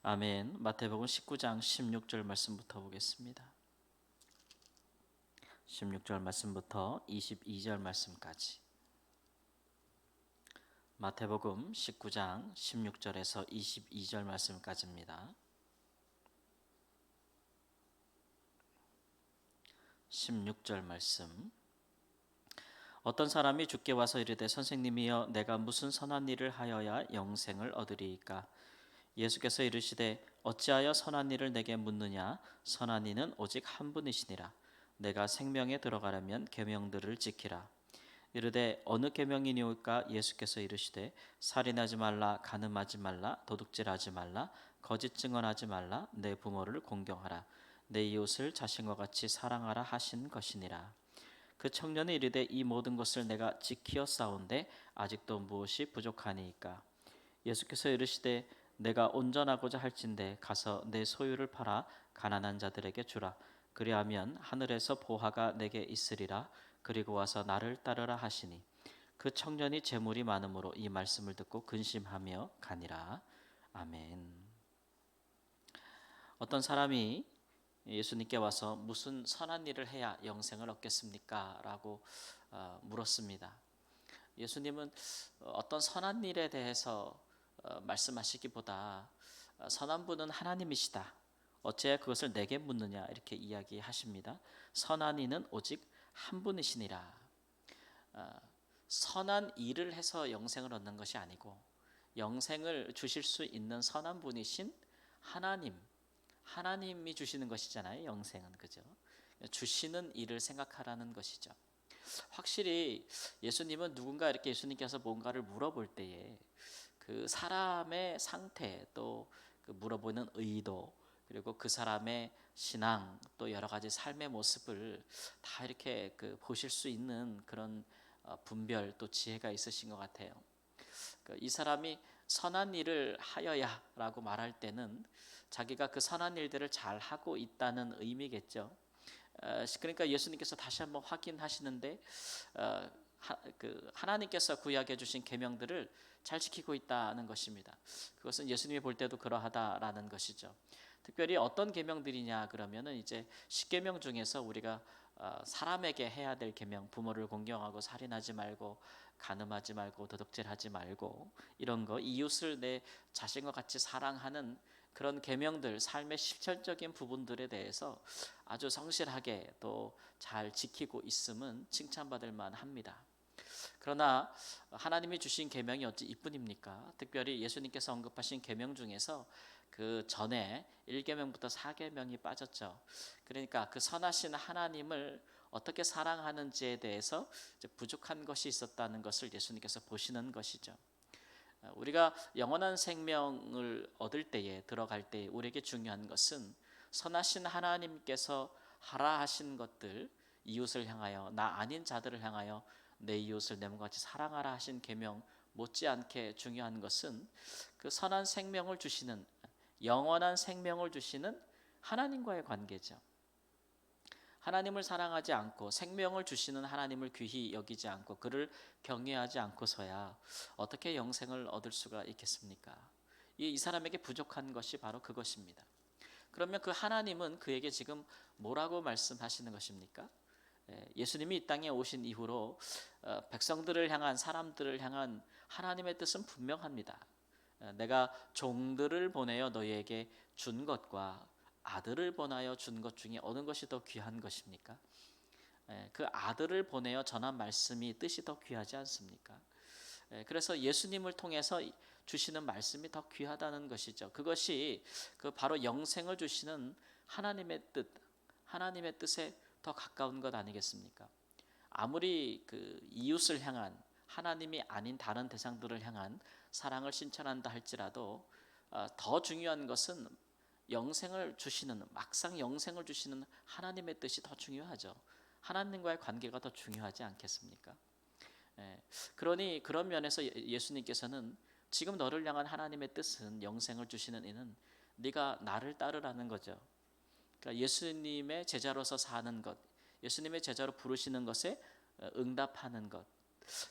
아멘. 마태복음 19장 16절 말씀부터 보겠습니다. 16절 말씀부터 22절 말씀까지. 마태복음 19장 16절에서 22절 말씀까지입니다. 16절 말씀. 어떤 사람이 주께 와서 이르되 선생님이여 내가 무슨 선한 일을 하여야 영생을 얻으리이까? 예수께서 이르시되 어찌하여 선한 일을 내게 묻느냐? 선한 이는 오직 한 분이시니라. 내가 생명에 들어가려면 계명들을 지키라. 이르되 어느 계명이니까? 예수께서 이르시되 살인하지 말라, 간음하지 말라, 도둑질하지 말라, 거짓 증언하지 말라, 내 부모를 공경하라, 내 이웃을 자신과 같이 사랑하라 하신 것이니라. 그 청년이 이르되 이 모든 것을 내가 지키었사온데 아직도 무엇이 부족하니이까? 예수께서 이르시되 내가 온전하고자 할진대 가서 내 소유를 팔아 가난한 자들에게 주라. 그리하면 하늘에서 보화가 내게 있으리라. 그리고 와서 나를 따르라 하시니 그 청년이 재물이 많음으로 이 말씀을 듣고 근심하며 가니라. 아멘. 어떤 사람이 예수님께 와서 무슨 선한 일을 해야 영생을 얻겠습니까? 라고 물었습니다. 예수님은 어떤 선한 일에 대해서 말씀하시기보다 선한 분은 하나님이시다, 어찌하여 그것을 내게 묻느냐, 이렇게 이야기하십니다. 선한 이는 오직 한 분이시니라. 선한 일을 해서 영생을 얻는 것이 아니고 영생을 주실 수 있는 선한 분이신 하나님이 주시는 것이잖아요. 영생은, 그죠? 주시는 일을 생각하라는 것이죠. 확실히 예수님은 누군가 이렇게 예수님께서 뭔가를 물어볼 때에 그 사람의 상태, 또 그 물어보는 의도, 그리고 그 사람의 신앙, 또 여러 가지 삶의 모습을 다 이렇게 보실 수 있는 그런 분별, 또 지혜가 있으신 것 같아요. 이 사람이 선한 일을 하여야라고 말할 때는 자기가 그 선한 일들을 잘 하고 있다는 의미겠죠. 그러니까 예수님께서 다시 한번 확인하시는데 하나님께서 구약해 주신 계명들을 잘 지키고 있다는 것입니다. 그것은 예수님이 볼 때도 그러하다라는 것이죠. 특별히 어떤 계명들이냐 그러면은 이제 10계명 중에서 우리가 사람에게 해야 될 계명, 부모를 공경하고 살인하지 말고 간음하지 말고 도둑질하지 말고 이런 거, 이웃을 내 자신과 같이 사랑하는 그런 계명들, 삶의 실천적인 부분들에 대해서 아주 성실하게 또 잘 지키고 있음은 칭찬받을 만합니다. 그러나 하나님이 주신 계명이 어찌 이뿐입니까? 특별히 예수님께서 언급하신 계명 중에서 그 전에 1계명부터 4계명이 빠졌죠. 그러니까 그 선하신 하나님을 어떻게 사랑하는지에 대해서 부족한 것이 있었다는 것을 예수님께서 보시는 것이죠. 우리가 영원한 생명을 얻을 때에, 들어갈 때에 우리에게 중요한 것은 선하신 하나님께서 하라 하신 것들, 이웃을 향하여, 나 아닌 자들을 향하여 내 이웃을 내 몸과 같이 사랑하라 하신 계명 못지않게 중요한 것은 그 선한 생명을 주시는, 영원한 생명을 주시는 하나님과의 관계죠. 하나님을 사랑하지 않고 생명을 주시는 하나님을 귀히 여기지 않고 그를 경외하지 않고서야 어떻게 영생을 얻을 수가 있겠습니까? 이 사람에게 부족한 것이 바로 그것입니다. 그러면 그 하나님은 그에게 지금 뭐라고 말씀하시는 것입니까? 예수님이 이 땅에 오신 이후로 백성들을 향한, 사람들을 향한 하나님의 뜻은 분명합니다. 내가 종들을 보내어 너희에게 준 것과 아들을 보내어 준 것 중에 어느 것이 더 귀한 것입니까? 그 아들을 보내어 전한 말씀이, 뜻이 더 귀하지 않습니까? 그래서 예수님을 통해서 주시는 말씀이 더 귀하다는 것이죠. 그것이 바로 영생을 주시는 하나님의 뜻에 더 가까운 것 아니겠습니까? 아무리 이웃을 향한, 하나님이 아닌 다른 대상들을 향한 사랑을 실천한다 할지라도 더 중요한 것은 막상 영생을 주시는 하나님의 뜻이 더 중요하죠. 하나님과의 관계가 더 중요하지 않겠습니까? 그러니 그런 면에서 예수님께서는 지금 너를 향한 하나님의 뜻은, 영생을 주시는 이는 네가 나를 따르라는 거죠. 그러니까 예수님의 제자로서 사는 것, 예수님의 제자로 부르시는 것에 응답하는 것,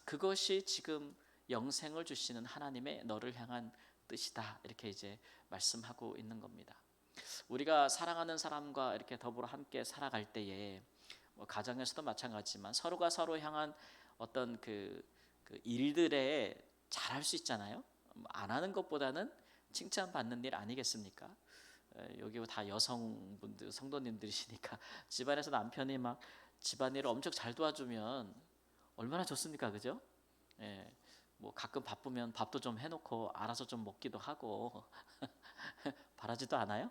그것이 지금 영생을 주시는 하나님의 너를 향한 뜻이다. 이렇게 이제 말씀하고 있는 겁니다. 우리가 사랑하는 사람과 이렇게 더불어 함께 살아갈 때에 뭐 가정에서도 마찬가지지만 서로가 서로 향한 어떤 그 일들에 잘할 수 있잖아요. 안 하는 것보다는 칭찬받는 일 아니겠습니까? 여기 다 여성분들 성도님들이시니까 집안에서 남편이 막 집안일을 엄청 잘 도와주면 얼마나 좋습니까, 그죠? 예, 뭐 가끔 바쁘면 밥도 좀 해놓고 알아서 좀 먹기도 하고 바라지도 않아요?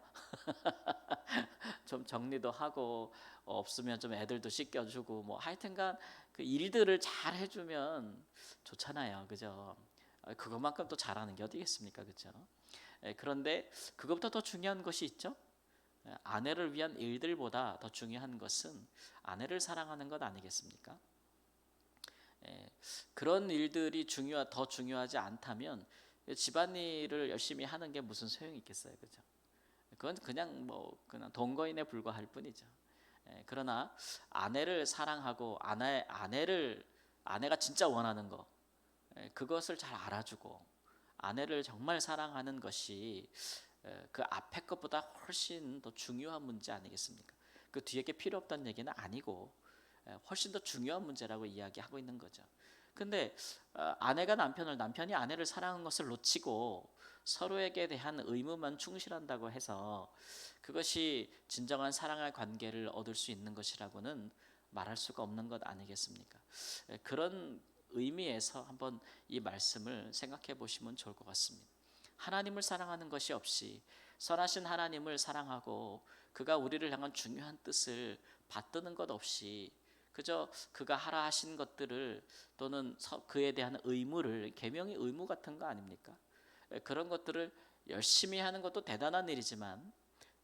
좀 정리도 하고 없으면 좀 애들도 씻겨주고 뭐 하여튼간 그 일들을 잘 해주면 좋잖아요, 그죠? 그것만큼 또 잘하는 게 어디겠습니까, 그죠? 그런데 그것보다 더 중요한 것이 있죠. 아내를 위한 일들보다 더 중요한 것은 아내를 사랑하는 것 아니겠습니까? 그런 일들이 더 중요하지 않다면 집안일을 열심히 하는 게 무슨 소용이 있겠어요, 그죠? 그건 그냥 뭐 그냥 동거인에 불과할 뿐이죠. 그러나 아내를 사랑하고 아내가 진짜 원하는 거, 그것을 잘 알아주고 아내를 정말 사랑하는 것이 그 앞에 것보다 훨씬 더 중요한 문제 아니겠습니까? 그 뒤에 게 필요 없다는 얘기는 아니고 훨씬 더 중요한 문제라고 이야기하고 있는 거죠. 근데 아내가 남편이 아내를 사랑하는 것을 놓치고 서로에게 대한 의무만 충실한다고 해서 그것이 진정한 사랑의 관계를 얻을 수 있는 것이라고는 말할 수가 없는 것 아니겠습니까? 그런 의미에서 한번 이 말씀을 생각해 보시면 좋을 것 같습니다. 하나님을 사랑하는 것이 없이 선하신 하나님을 사랑하고 그가 우리를 향한 중요한 뜻을 받드는 것 없이 그저 그가 하라 하신 것들을 또는 그에 대한 의무를 계명의 의무 같은 거 아닙니까? 그런 것들을 열심히 하는 것도 대단한 일이지만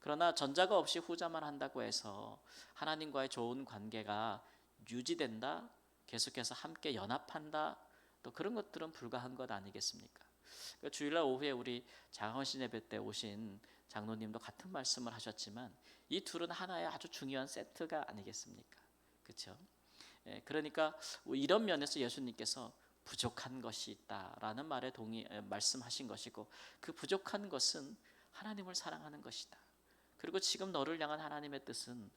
그러나 전자가 없이 후자만 한다고 해서 하나님과의 좋은 관계가 유지된다, 계속해서 함께 연합한다, 또 그런 것들은 불가한 것 아니겠습니까? 주일날 오후에 우리 장헌신 예배 때 오신 장로님도 같은 말씀을 하셨지만 이 둘은 하나의 아주 중요한 세트가 아니겠습니까? 그렇죠? 그러니까 이런 면에서 예수님께서 부족한 것이 있다라는 말에 말씀하신 것이고 그 부족한 것은 하나님을 사랑하는 것이다. 그리고 지금 너를 향한 하나님의 뜻은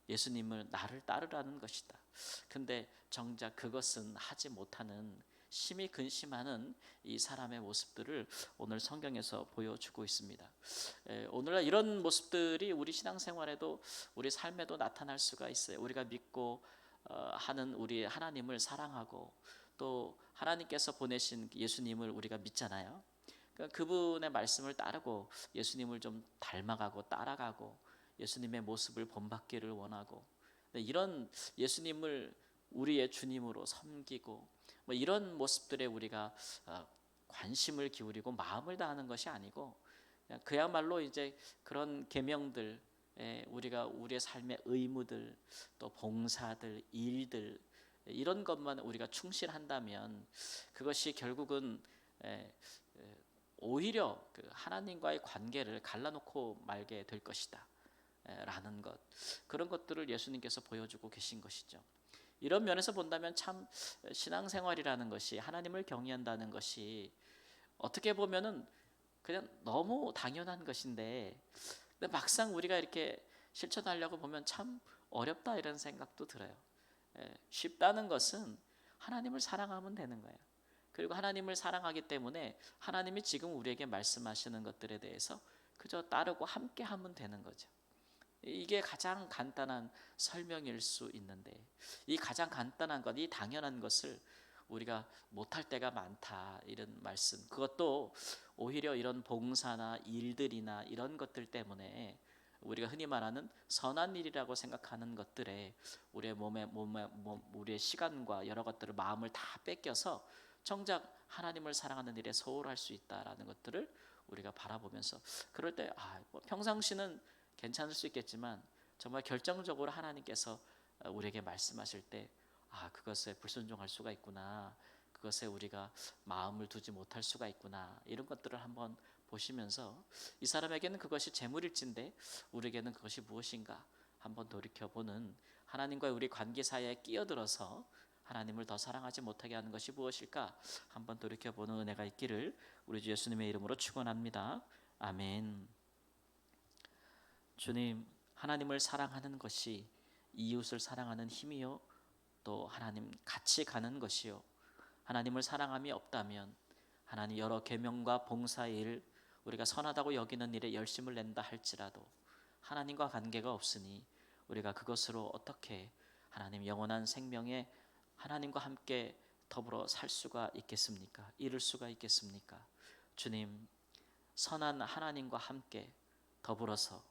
예수님을 나를 따르라는 것이다. 근데 정작 그것은 하지 못하는 심히 근심하는 이 사람의 모습들을 오늘 성경에서 보여주고 있습니다. 오늘날 이런 모습들이 우리 신앙생활에도 우리 삶에도 나타날 수가 있어요. 우리가 믿고 하는 우리 하나님을 사랑하고 또 하나님께서 보내신 예수님을 우리가 믿잖아요. 그분의 말씀을 따르고 예수님을 좀 닮아가고 따라가고 예수님의 모습을 본받기를 원하고 이런 예수님을 우리의 주님으로 섬기고 뭐 이런 모습들에 우리가 관심을 기울이고 마음을 다하는 것이 아니고 그야말로 이제 그런 계명들 우리가 우리의 삶의 의무들 또 봉사들 일들 이런 것만 우리가 충실한다면 그것이 결국은 오히려 그 하나님과의 관계를 갈라놓고 말게 될 것이다 라는 것 그런 것들을 예수님께서 보여주고 계신 것이죠. 이런 면에서 본다면 참 신앙생활이라는 것이 하나님을 경외한다는 것이 어떻게 보면은 그냥 너무 당연한 것인데 근데 막상 우리가 이렇게 실천하려고 보면 참 어렵다 이런 생각도 들어요. 쉽다는 것은 하나님을 사랑하면 되는 거예요. 그리고 하나님을 사랑하기 때문에 하나님이 지금 우리에게 말씀하시는 것들에 대해서 그저 따르고 함께 하면 되는 거죠. 이게 가장 간단한 설명일 수 있는데 이 가장 간단한 것, 이 당연한 것을 우리가 못할 때가 많다 이런 말씀. 그것도 오히려 이런 봉사나 일들이나 이런 것들 때문에 우리가 흔히 말하는 선한 일이라고 생각하는 것들에 우리의 우리의 시간과 여러 것들을 마음을 다 뺏겨서 정작 하나님을 사랑하는 일에 소홀할 수 있다라는 것들을 우리가 바라보면서 그럴 때 뭐 평상시는 괜찮을 수 있겠지만 정말 결정적으로 하나님께서 우리에게 말씀하실 때 그것에 불순종할 수가 있구나. 그것에 우리가 마음을 두지 못할 수가 있구나. 이런 것들을 한번 보시면서 이 사람에게는 그것이 재물일진데 우리에게는 그것이 무엇인가 한번 돌이켜보는 하나님과 우리 관계 사이에 끼어들어서 하나님을 더 사랑하지 못하게 하는 것이 무엇일까? 한번 돌이켜보는 은혜가 있기를 우리 주 예수님의 이름으로 축원합니다. 아멘. 주님, 하나님을 사랑하는 것이 이웃을 사랑하는 힘이요, 또 하나님 같이 가는 것이요, 하나님을 사랑함이 없다면 하나님 여러 계명과 봉사의 일, 우리가 선하다고 여기는 일에 열심을 낸다 할지라도 하나님과 관계가 없으니 우리가 그것으로 어떻게 하나님 영원한 생명에 하나님과 함께 더불어 살 수가 있겠습니까? 이룰 수가 있겠습니까? 주님, 선한 하나님과 함께 더불어서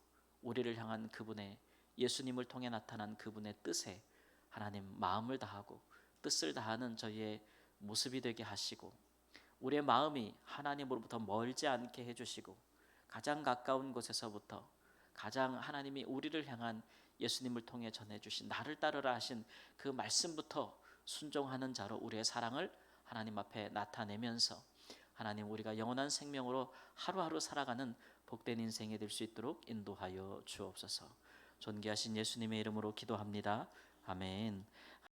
우리를 향한 그분의, 예수님을 통해 나타난 그분의 뜻에 하나님 마음을 다하고 뜻을 다하는 저희의 모습이 되게 하시고, 우리의 마음이 하나님으로부터 멀지 않게 해주시고, 가장 가까운 곳에서부터 가장 하나님이 우리를 향한 예수님을 통해 전해주신 나를 따르라 하신 그 말씀부터 순종하는 자로 우리의 사랑을 하나님 앞에 나타내면서 하나님 우리가 영원한 생명으로 하루하루 살아가는 복된 인생이 될 수 있도록 인도하여 주옵소서. 존귀하신 예수님의 이름으로 기도합니다. 아멘.